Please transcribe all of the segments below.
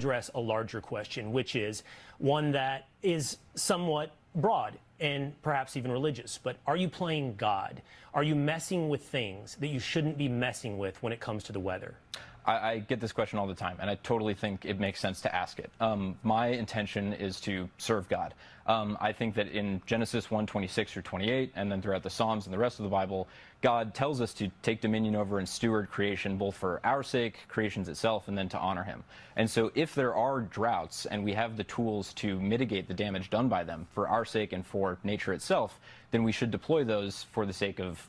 address a larger question, which is one that is somewhat broad and perhaps even religious. But are you playing God? Are you messing with things that you shouldn't be messing with when it comes to the weather? I get this question all the time, and I totally think it makes sense to ask it. My intention is to serve God. I think that in Genesis 1:26 through 28, and then throughout the Psalms and the rest of the Bible, God tells us to take dominion over and steward creation, both for our sake, creation's itself, and then to honor Him. And so if there are droughts, and we have the tools to mitigate the damage done by them for our sake and for nature itself, then we should deploy those for the sake of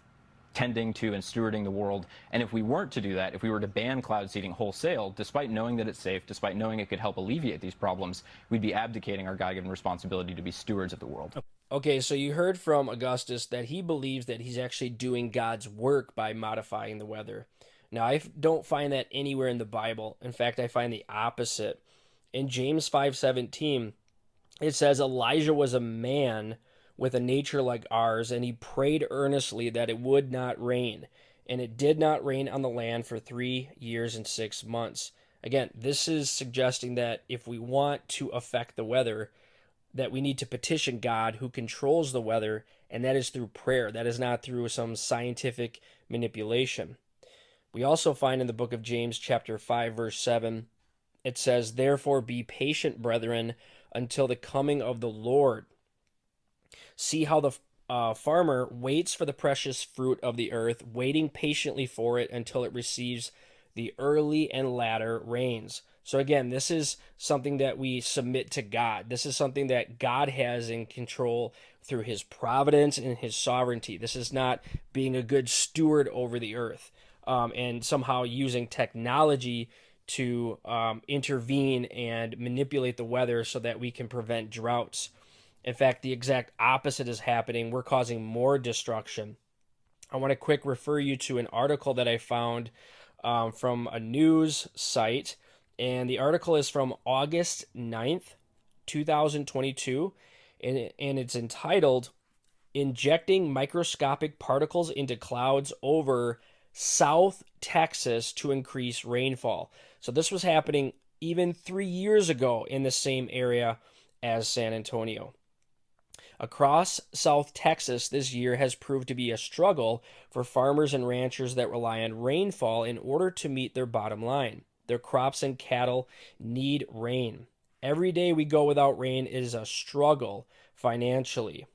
tending to and stewarding the world. And if we weren't to do that, if we were to ban cloud seeding wholesale, despite knowing that it's safe, despite knowing it could help alleviate these problems, we'd be abdicating our God-given responsibility to be stewards of the world. Okay, so you heard from Augustus that he believes that he's actually doing God's work by modifying the weather. Now, I don't find that anywhere in the Bible. In fact, I find the opposite. In James 5:17, it says Elijah was a man with a nature like ours, and he prayed earnestly that it would not rain. And it did not rain on the land for 3 years and 6 months. Again, this is suggesting that if we want to affect the weather, that we need to petition God who controls the weather, and that is through prayer. That is not through some scientific manipulation. We also find in the book of James chapter 5, verse 7, it says, "Therefore be patient, brethren, until the coming of the Lord. See how the farmer waits for the precious fruit of the earth, waiting patiently for it until it receives the early and latter rains." So again, this is something that we submit to God. This is something that God has in control through His providence and His sovereignty. This is not being a good steward over the earth and somehow using technology to intervene and manipulate the weather so that we can prevent droughts. In fact, the exact opposite is happening. We're causing more destruction. I want to quick refer you to an article that I found from a news site, and the article is from August 9th, 2022, and it's entitled, "Injecting Microscopic Particles into Clouds Over South Texas to Increase Rainfall." So this was happening even 3 years ago in the same area as San Antonio. Across South Texas this year has proved to be a struggle for farmers and ranchers that rely on rainfall in order to meet their bottom line. Their crops and cattle need rain. Every day we go without rain is a struggle financially.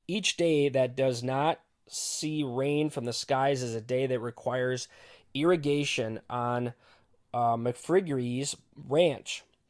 Each day that does not see rain from the skies is a day that requires irrigation on McFriggery's ranch.